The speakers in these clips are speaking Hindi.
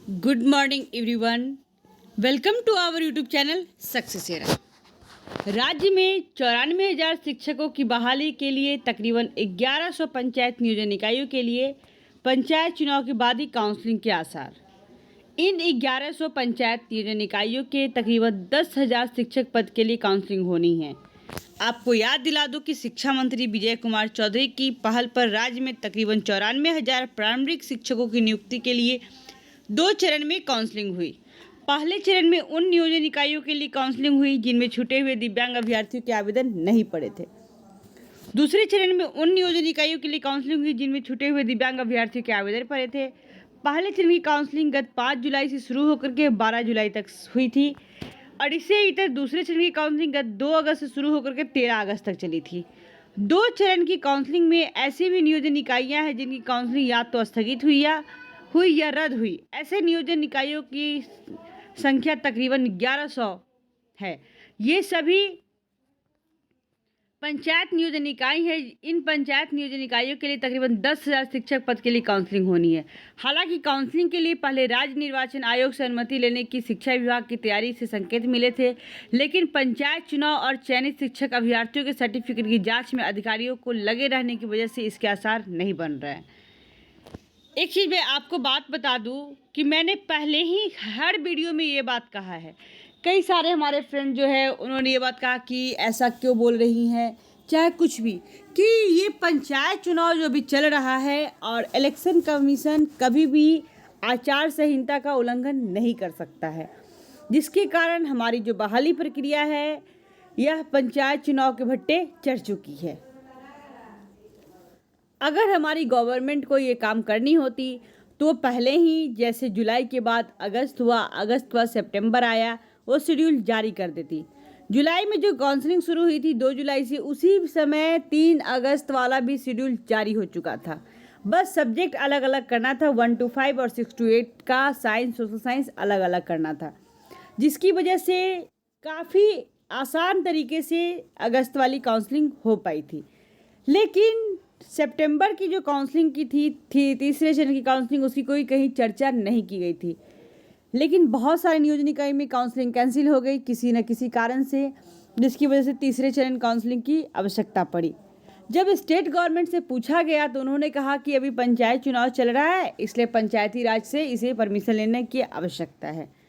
Good morning everyone, welcome to our YouTube channel success era. राज्य में 94,000 शिक्षकों की बहाली के लिए तकरीबन 1100 पंचायत नियोजन इकाइयों के लिए पंचायत चुनाव के बाद ही काउंसलिंग के आसार। इन 1100 पंचायत नियोजन इकाइयों के तकरीबन 10,000 शिक्षक पद के लिए काउंसलिंग होनी है। आपको याद दिला दूं कि शिक्षा मंत्री विजय कुमार चौधरी की पहल पर राज्य में तकरीबन 94,000 प्रारंभिक शिक्षकों की नियुक्ति के लिए 2 चरण में काउंसलिंग हुई। पहले चरण में उन नियोजन इकाइयों के लिए काउंसलिंग हुई जिनमें छूटे हुए दिव्यांग अभ्यर्थियों के आवेदन नहीं पड़े थे। दूसरे चरण में उन नियोजन इकाइयों के लिए काउंसलिंग हुई जिनमें छूटे हुए दिव्यांग अभ्यर्थियों के आवेदन पड़े थे। पहले चरण की काउंसलिंग गत 5 जुलाई से शुरू होकर के 12 जुलाई तक हुई थी और इससे इतर दूसरे चरण की काउंसलिंग गत 2 अगस्त से शुरू होकर के 13 अगस्त तक चली थी। 2 चरण की काउंसलिंग में ऐसी भी नियोजन इकाइयां हैं जिनकी काउंसलिंग या तो स्थगित हुई या रद्द हुई। ऐसे नियोजन इकाइयों की संख्या तकरीबन 1100 है। ये सभी पंचायत नियोजन इकाई है। इन पंचायत नियोजन इकाइयों के लिए तकरीबन 10,000 शिक्षक पद के लिए काउंसलिंग होनी है। हालांकि काउंसलिंग के लिए पहले राज्य निर्वाचन आयोग से अनुमति लेने की शिक्षा विभाग की तैयारी से संकेत मिले थे, लेकिन पंचायत चुनाव और चयनित शिक्षक अभ्यर्थियों के सर्टिफिकेट की जाँच में अधिकारियों को लगे रहने की वजह से इसके आसार नहीं बन रहे हैं। एक चीज़ मैं आपको बात बता दूं कि मैंने पहले ही हर वीडियो में ये बात कहा है। कई सारे हमारे फ्रेंड जो है उन्होंने ये बात कहा कि ऐसा क्यों बोल रही हैं, चाहे कुछ भी, कि ये पंचायत चुनाव जो भी चल रहा है और इलेक्शन कमीशन कभी भी आचार संहिता का उल्लंघन नहीं कर सकता है, जिसके कारण हमारी जो बहाली प्रक्रिया है यह पंचायत चुनाव के भट्टे चढ़ चुकी है। अगर हमारी गवर्नमेंट को ये काम करनी होती तो पहले ही, जैसे जुलाई के बाद अगस्त हुआ, सितंबर आया, वो शेड्यूल जारी कर देती। जुलाई में जो काउंसलिंग शुरू हुई थी 2 जुलाई से, उसी समय 3 अगस्त वाला भी शेड्यूल जारी हो चुका था। बस सब्जेक्ट अलग अलग करना था, 1 to 5 और 6 to 8 का साइंस, सोशल साइंस अलग अलग करना था, जिसकी वजह से काफ़ी आसान तरीके से अगस्त वाली काउंसलिंग हो पाई थी। लेकिन सितंबर की जो काउंसलिंग की थी तीसरे चरण की काउंसलिंग, उसकी कोई कहीं चर्चा नहीं की गई थी। लेकिन बहुत सारे नियोजन इकाई में काउंसलिंग कैंसिल हो गई किसी न किसी कारण से, जिसकी वजह से तीसरे चरण काउंसलिंग की आवश्यकता पड़ी। जब स्टेट गवर्नमेंट से पूछा गया तो उन्होंने कहा कि अभी पंचायत चुनाव चल रहा है, इसलिए पंचायती राज से इसे परमिशन लेने की आवश्यकता है।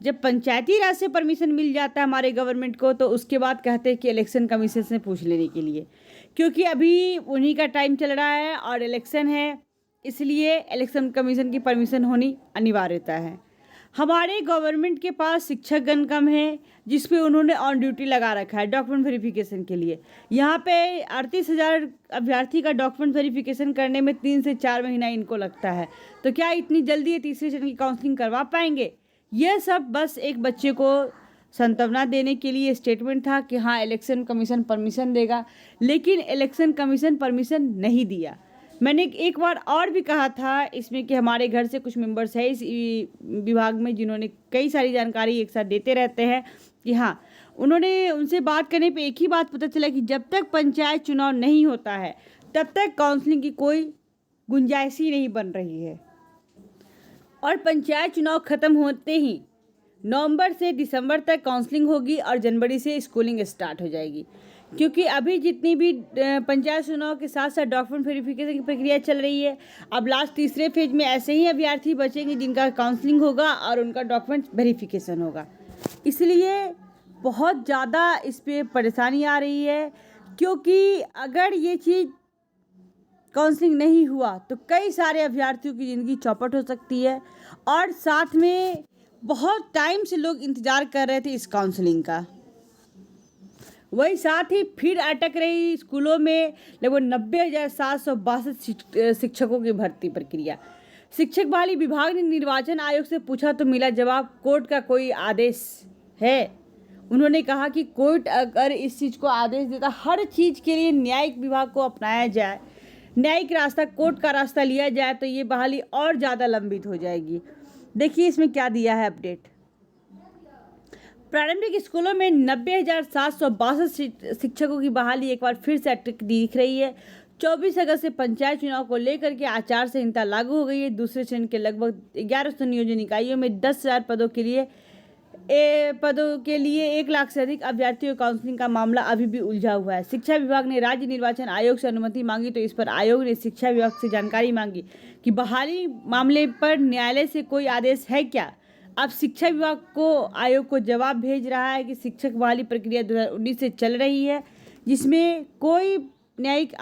जब पंचायती राज से परमिशन मिल जाता है हमारे गवर्नमेंट को, तो उसके बाद कहते हैं कि इलेक्शन कमीशन से पूछ लेने के लिए, क्योंकि अभी उन्हीं का टाइम चल रहा है और इलेक्शन है, इसलिए इलेक्शन कमीशन की परमिशन होनी अनिवार्यता है। हमारे गवर्नमेंट के पास शिक्षकगण कम है, जिसपे उन्होंने ऑन ड्यूटी लगा रखा है डॉक्यूमेंट वेरिफिकेशन के लिए। यहाँ पे 38,000 अभ्यर्थी का डॉक्यूमेंट वेरिफिकेशन करने में 3 से 4 महीना इनको लगता है। तो क्या इतनी जल्दी ये तीसरे चरण की काउंसलिंग करवा पाएंगे? यह सब बस एक बच्चे को सांत्वना देने के लिए स्टेटमेंट था कि हाँ इलेक्शन कमीशन परमिशन देगा, लेकिन इलेक्शन कमीशन परमिशन नहीं दिया। मैंने एक बार और भी कहा था इसमें कि हमारे घर से कुछ मेंबर्स हैं इस विभाग में जिन्होंने कई सारी जानकारी एक साथ देते रहते हैं कि हाँ, उन्होंने उनसे बात करने पे एक ही बात पता चला कि जब तक पंचायत चुनाव नहीं होता है तब तक काउंसलिंग की कोई गुंजाइश ही नहीं बन रही है। और पंचायत चुनाव ख़त्म होते ही नवंबर से दिसंबर तक काउंसलिंग होगी और जनवरी से स्कूलिंग स्टार्ट हो जाएगी, क्योंकि अभी जितनी भी पंचायत चुनाव के साथ साथ डॉक्यूमेंट वेरिफिकेशन की प्रक्रिया चल रही है। अब लास्ट तीसरे फेज में ऐसे ही अभ्यर्थी बचेंगे जिनका काउंसलिंग होगा और उनका डॉक्यूमेंट वेरिफिकेशन होगा। इसलिए बहुत ज़्यादा इस पर परेशानी आ रही है, क्योंकि अगर ये चीज़ काउंसलिंग नहीं हुआ तो कई सारे अभ्यर्थियों की ज़िंदगी चौपट हो सकती है। और साथ में बहुत टाइम से लोग इंतज़ार कर रहे थे इस काउंसलिंग का, वही साथ ही फिर अटक रही स्कूलों में लगभग 90,762 शिक्षकों की भर्ती प्रक्रिया। शिक्षक बहाली विभाग ने निर्वाचन आयोग से पूछा तो मिला जवाब, कोर्ट का कोई आदेश है? उन्होंने कहा कि कोर्ट अगर इस चीज़ को आदेश देता, हर चीज़ के लिए न्यायिक विभाग को अपनाया जाए, न्यायिक रास्ता, कोर्ट का रास्ता लिया जाए, तो ये बहाली और ज़्यादा लंबित हो जाएगी। देखिए इसमें क्या दिया है अपडेट। प्रारंभिक स्कूलों में 90,762 शिक्षकों की बहाली एक बार फिर से अटक दिख रही है। 24 अगस्त से पंचायत चुनाव को लेकर के आचार संहिता लागू हो गई है। दूसरे चरण के लगभग 1100 नियोजन इकाइयों में 10,000 पदों के लिए 1 लाख से अधिक अभ्यर्थियों की काउंसलिंग का मामला अभी भी उलझा हुआ है। शिक्षा विभाग ने राज्य निर्वाचन आयोग से अनुमति मांगी तो इस पर आयोग ने शिक्षा विभाग से जानकारी मांगी कि बहाली मामले पर न्यायालय से कोई आदेश है क्या। अब शिक्षा विभाग को आयोग को जवाब भेज रहा है कि शिक्षक बहाली प्रक्रिया 2019 से चल रही है, जिसमें कोई न्यायिक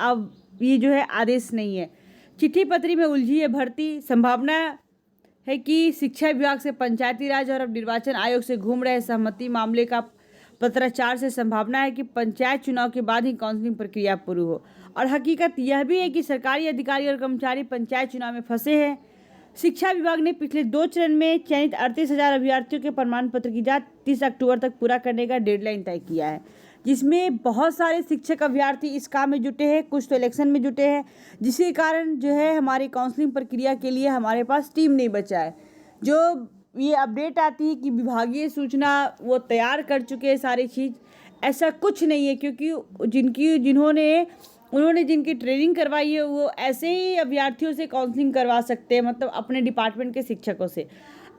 ये जो है आदेश नहीं है। चिट्ठी पत्री में उलझी है भर्ती। संभावना है कि शिक्षा विभाग से पंचायती राज और अब निर्वाचन आयोग से घूम रहे सहमति मामले का पत्राचार से संभावना है कि पंचायत चुनाव के बाद ही काउंसलिंग प्रक्रिया पूरी हो। और हकीकत यह भी है कि सरकारी अधिकारी और कर्मचारी पंचायत चुनाव में फंसे हैं। शिक्षा विभाग ने पिछले 2 चरण में चयनित 38,000 अभ्यर्थियों के प्रमाण पत्र की जांच 30 अक्टूबर तक पूरा करने का डेडलाइन तय किया है, जिसमें बहुत सारे शिक्षक अभ्यर्थी इस काम में जुटे हैं, कुछ तो इलेक्शन में जुटे हैं, जिसके कारण जो है हमारी काउंसलिंग प्रक्रिया के लिए हमारे पास टीम नहीं बचा है। जो ये अपडेट आती है कि विभागीय सूचना वो तैयार कर चुके हैं सारी चीज़, ऐसा कुछ नहीं है, क्योंकि उन्होंने जिनकी ट्रेनिंग करवाई है वो ऐसे ही अभ्यर्थियों से काउंसलिंग करवा सकते हैं, मतलब अपने डिपार्टमेंट के शिक्षकों से।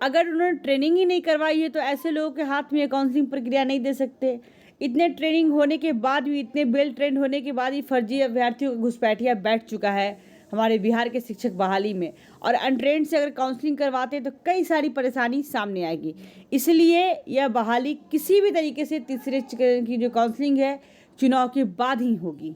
अगर उन्होंने ट्रेनिंग ही नहीं करवाई है तो ऐसे लोगों के हाथ में काउंसलिंग प्रक्रिया नहीं दे सकते। इतने ट्रेनिंग होने के बाद भी, इतने वेल ट्रेंड होने के बाद ही फर्जी अभ्यर्थियों का घुसपैठिया बैठ चुका है हमारे बिहार के शिक्षक बहाली में। और अनट्रेंड से अगर काउंसलिंग करवाते हैं तो कई सारी परेशानी सामने आएगी। इसलिए यह बहाली किसी भी तरीके से तीसरे की जो काउंसलिंग है चुनाव के बाद ही होगी।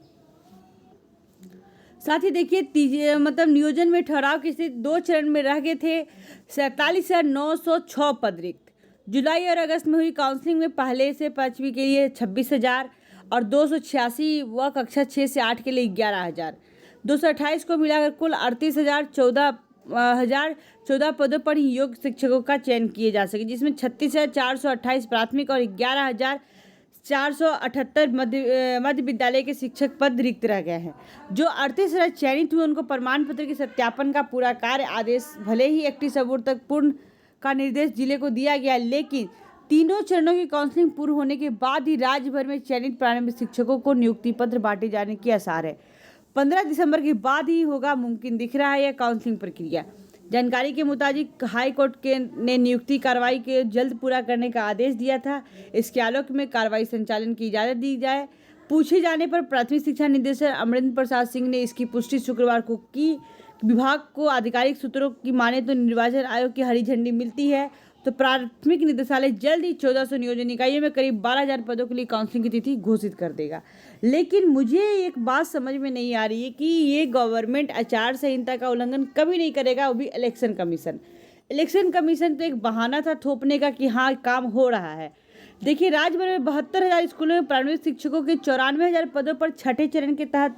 साथ ही देखिए मतलब नियोजन में ठहराव की स्थिति 2 चरण में रह गए थे। 47,906 पद रिक्त। जुलाई और अगस्त में हुई काउंसलिंग में पहले से 5वीं के लिए 26,000 और 286 व कक्षा 6 से 8 के लिए 11,000, 228 को मिलाकर कुल 38,014 पदों पर ही योग्य शिक्षकों का चयन किए जा सके, जिसमें 36,428 प्राथमिक और 11,478 मध्य विद्यालय के शिक्षक पद रिक्त रह गए हैं। जो 38,000 चयनित हुए उनको प्रमाण पत्र के सत्यापन का पूरा कार्य आदेश भले ही 31 अक्टूबर तक पूर्ण का निर्देश जिले को दिया गया, लेकिन तीनों चरणों की काउंसलिंग पूर्ण होने के बाद ही राज्य भर में चयनित प्रारंभिक शिक्षकों को नियुक्ति पत्र बांटे जाने के आसार है। 15 दिसंबर के बाद ही होगा मुमकिन दिख रहा है यह काउंसलिंग प्रक्रिया। जानकारी के मुताबिक हाई कोर्ट ने नियुक्ति कार्रवाई के जल्द पूरा करने का आदेश दिया था। इसके आलोक में कार्रवाई संचालन की इजाज़त दी जाए। पूछे जाने पर प्राथमिक शिक्षा निदेशक अमरेंद्र प्रसाद सिंह ने इसकी पुष्टि शुक्रवार को की। विभाग को आधिकारिक सूत्रों की माने तो निर्वाचन आयोग की हरी झंडी मिलती है तो प्राथमिक निदेशालय जल्द ही 1400 नियोजन इकाइयों में करीब 12,000 पदों के लिए काउंसलिंग की तिथि घोषित कर देगा। लेकिन मुझे एक बात समझ में नहीं आ रही है कि ये गवर्नमेंट आचार संहिता का उल्लंघन कभी नहीं करेगा, वो भी इलेक्शन कमीशन। इलेक्शन कमीशन तो एक बहाना था थोपने का कि हाँ काम हो रहा है। देखिए राज्य भर में 72,000 स्कूलों में प्राथमिक शिक्षकों के 94,000 पदों पर छठे चरण के तहत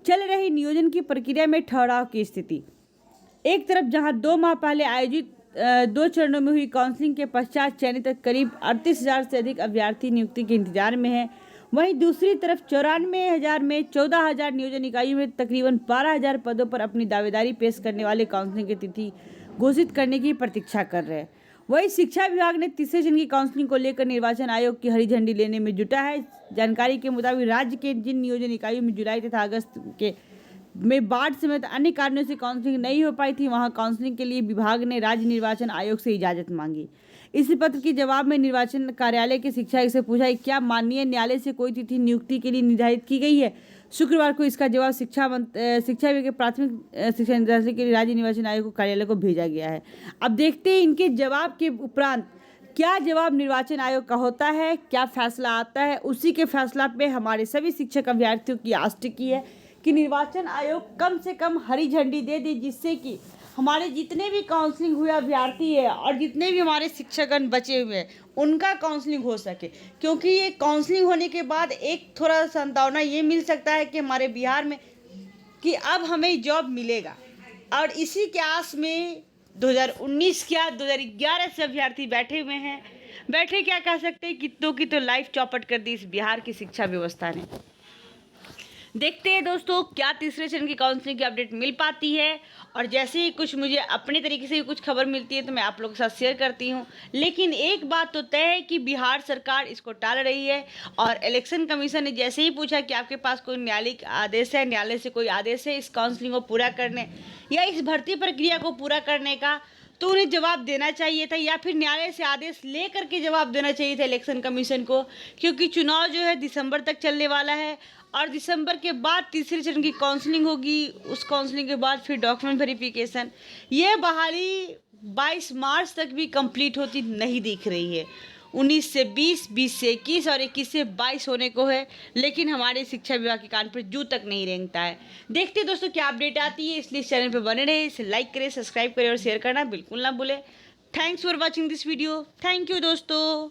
चल रही नियोजन की प्रक्रिया में ठहराव की स्थिति। एक तरफ जहां 2 माह पहले आयोजित 2 चरणों में हुई काउंसलिंग के पश्चात चयनित करीब 38,000 से अधिक अभ्यर्थी नियुक्ति के इंतजार में हैं, वहीं दूसरी तरफ 94,000 में 14,000 नियोजन इकाइयों में तकरीबन 12,000 पदों पर अपनी दावेदारी पेश करने वाले काउंसलिंग की तिथि घोषित करने की प्रतीक्षा कर रहे हैं। वहीं शिक्षा विभाग ने तीसरे चरण की काउंसलिंग को लेकर निर्वाचन आयोग की हरी झंडी लेने में जुटा है। जानकारी के मुताबिक राज्य के जिन नियोजन इकाइयों में जुलाई तथा अगस्त में बाढ़ समेत अन्य कारणों से काउंसलिंग नहीं हो पाई थी, वहां काउंसलिंग के लिए विभाग ने राज्य निर्वाचन आयोग से इजाजत मांगी। इस पत्र के जवाब में निर्वाचन कार्यालय के शिक्षा से पूछा क्या माननीय न्यायालय से कोई तिथि नियुक्ति के लिए निर्धारित की गई है। शुक्रवार को इसका जवाब शिक्षा विभाग के प्राथमिक शिक्षा निदेशालय के लिए राज्य निर्वाचन आयोग कार्यालय को भेजा गया है। अब देखते हैं इनके जवाब के उपरांत क्या जवाब निर्वाचन आयोग का होता है, क्या फैसला आता है। उसी के फैसला पे हमारे सभी शिक्षक अभ्यर्थियों की आस टिकी है कि निर्वाचन आयोग कम से कम हरी झंडी दे दे, जिससे कि हमारे जितने भी काउंसलिंग हुए अभ्यर्थी है और जितने भी हमारे शिक्षकगण बचे हुए हैं उनका काउंसलिंग हो सके। क्योंकि ये काउंसलिंग होने के बाद एक थोड़ा संभावना ये मिल सकता है कि हमारे बिहार में कि अब हमें जॉब मिलेगा। और इसी के आस में 2019 क्या 2011 से अभ्यर्थी बैठे हुए हैं। बैठे क्या कह सकते हैं, कितनों की तो लाइफ चौपट कर दी इस बिहार की शिक्षा व्यवस्था ने। देखते हैं दोस्तों क्या तीसरे चरण की काउंसलिंग की अपडेट मिल पाती है, और जैसे ही कुछ मुझे अपने तरीके से कुछ खबर मिलती है तो मैं आप लोगों के साथ शेयर करती हूँ। लेकिन एक बात तो तय है कि बिहार सरकार इसको टाल रही है, और इलेक्शन कमीशन ने जैसे ही पूछा कि आपके पास कोई न्यायालयिक आदेश है, न्यायालय से कोई आदेश है इस काउंसलिंग को पूरा करने या इस भर्ती प्रक्रिया को पूरा करने का, तो उन्हें जवाब देना चाहिए था, या फिर न्यायालय से आदेश ले करके जवाब देना चाहिए था इलेक्शन कमीशन को, क्योंकि चुनाव जो है दिसंबर तक चलने वाला है, और दिसंबर के बाद तीसरे चरण की काउंसलिंग होगी। उस काउंसलिंग के बाद फिर डॉक्यूमेंट वेरिफिकेशन। ये बहाली 22 मार्च तक भी कंप्लीट होती नहीं दिख रही है। 19 से 20, 20 से 21 और 21 से 22 होने को है, लेकिन हमारे शिक्षा विभाग के कान पर जू तक नहीं रेंगता है। देखते हैं दोस्तों क्या अपडेट आती है, इसलिए इस चैनल पर बने रहे, इसे लाइक करें, सब्सक्राइब करें और शेयर करना बिल्कुल ना भूलें। Thanks for watching this video. Thank you दोस्तों।